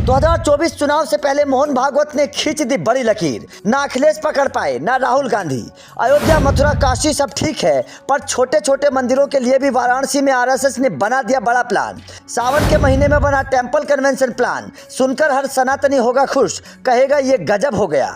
2024 चुनाव से पहले मोहन भागवत ने खींच दी बड़ी लकीर। ना अखिलेश पकड़ पाए, ना राहुल गांधी। अयोध्या, मथुरा, काशी सब ठीक है, पर छोटे छोटे मंदिरों के लिए भी वाराणसी में आरएसएस ने बना दिया बड़ा प्लान। सावन के महीने में बना टेंपल कन्वेंशन प्लान। सुनकर हर सनातनी होगा खुश, कहेगा ये गजब हो गया।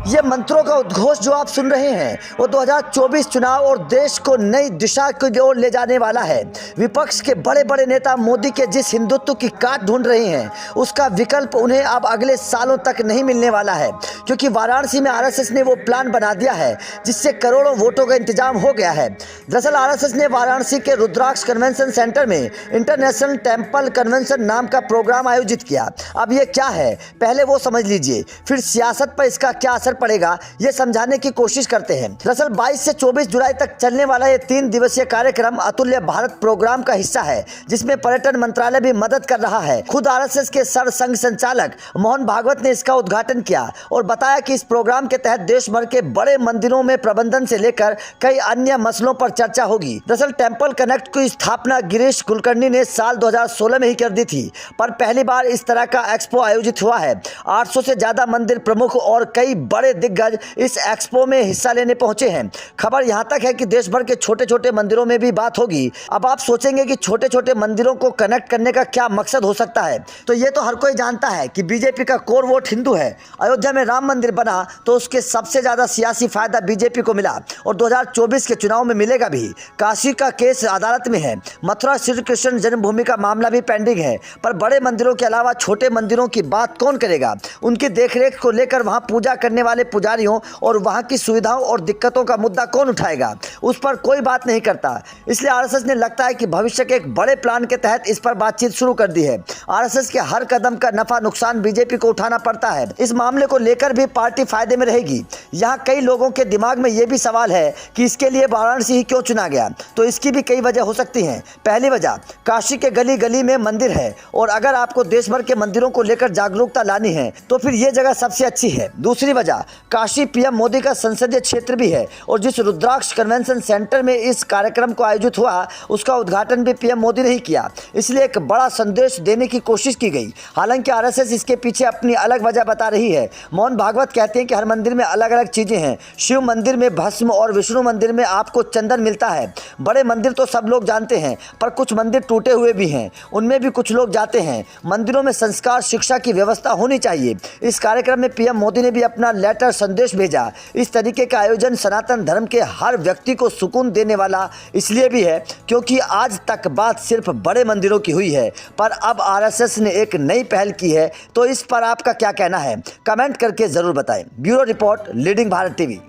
ये मंत्रों का उद्घोष जो आप सुन रहे हैं वो 2024 चुनाव और देश को नई दिशा की ओर ले जाने वाला है। विपक्ष के बड़े बड़े नेता मोदी के जिस हिंदुत्व की काट ढूंढ रहे हैं उसका विकल्प उन्हें अब अगले सालों तक नहीं मिलने वाला है, क्योंकि वाराणसी में आरएसएस ने वो प्लान बना दिया है जिससे करोड़ों वोटों का इंतजाम हो गया है। दरअसल आरएसएस ने वाराणसी के रुद्राक्ष कन्वेंशन सेंटर में इंटरनेशनल टेम्पल कन्वेंशन नाम का प्रोग्राम आयोजित किया। अब ये क्या है पहले वो समझ लीजिए, फिर सियासत पर इसका क्या असर पड़ेगा ये समझाने की कोशिश करते हैं। दरअसल 22 से 24 जुलाई तक चलने वाला ये 3 दिवसीय कार्यक्रम अतुल्य भारत प्रोग्राम का हिस्सा है, जिसमें पर्यटन मंत्रालय भी मदद कर रहा है। खुद आरएसएस के सरसंघ संचालक मोहन भागवत ने इसका उद्घाटन किया और बताया कि इस प्रोग्राम के तहत देश भर के बड़े मंदिरों में प्रबंधन से लेकर कई अन्य मसलों पर चर्चा होगी। दरअसल टेम्पल कनेक्ट की स्थापना गिरीश कुलकर्णी ने साल 2016 में ही कर दी थी, पर पहली बार इस तरह का एक्सपो आयोजित हुआ है। 800 से ज्यादा मंदिर प्रमुख और कई बड़े दिग्गज इस एक्सपो में हिस्सा लेने पहुंचे हैं। खबर यहां तक है कि देश भर के छोटे छोटे मंदिरों में भी बात होगी। अब आप सोचेंगे कि छोटे छोटे मंदिरों को कनेक्ट करने का क्या मकसद हो सकता है, तो ये तो हर कोई जानता है कि बीजेपी का कोर वोट हिंदू है। अयोध्या में राम मंदिर बना तो उसके सबसे ज्यादा सियासी फायदा बीजेपी को मिला और 2024 के चुनाव में मिलेगा भी। काशी का केस अदालत में है, मथुरा श्री कृष्ण जन्मभूमि का मामला भी पेंडिंग है, पर बड़े मंदिरों के अलावा छोटे मंदिरों की बात कौन करेगा? उनकी देखरेख को लेकर वहां पूजा करने वाले पुजारियों और वहां की सुविधाओं और दिक्कतों का मुद्दा कौन उठाएगा? उस पर कोई बात नहीं करता। इसलिए आरएसएस ने लगता है कि भविष्य के एक बड़े प्लान के तहत इस पर बातचीत शुरू कर दी है। आरएसएस के हर कदम का नफा नुकसान बीजेपी को उठाना पड़ता है। इस मामले को लेकर भी पार्टी फायदे में रहेगी। यहाँ कई लोगों के दिमाग में यह भी सवाल है कि इसके लिए वाराणसी ही क्यों चुना गया, तो इसकी भी कई वजह हो सकती हैं। पहली वजह, काशी के गली गली में मंदिर है और अगर आपको देश भर के मंदिरों को लेकर जागरूकता लानी है तो फिर यह जगह सबसे अच्छी है। दूसरी वजह, काशी पीएम मोदी का संसदीय क्षेत्र भी है और जिस रुद्राक्ष कन्वेंशन सेंटर में इस कार्यक्रम को आयोजित हुआ उसका उद्घाटन भी पीएम मोदी ने ही किया, इसलिए एक बड़ा संदेश देने की कोशिश की गई। हालांकि आरएसएस इसके पीछे अपनी अलग वजह बता रही है। मोहन भागवत कहते हैं कि हर मंदिर में अलग अलग चीजें हैं। शिव मंदिर में भस्म और विष्णु मंदिर में आपको चंदन मिलता है। बड़े मंदिर तो सब लोग जानते हैं, पर कुछ मंदिर टूटे हुए भी हैं, उनमें भी कुछ लोग जाते हैं। मंदिरों में संस्कार शिक्षा की व्यवस्था होनी चाहिए। इस कार्यक्रम में पीएम मोदी ने भी अपना लेटर संदेश भेजा। इस तरीके का आयोजन सनातन धर्म के हर व्यक्ति को सुकून देने वाला इसलिए भी है क्योंकि आज तक बात सिर्फ बड़े मंदिरों की हुई है, पर अब आरएसएस ने एक नई पहल की है। तो इस पर आपका क्या कहना है? कमेंट करके जरूर बताएं। Bureau report, leading Bharat TV.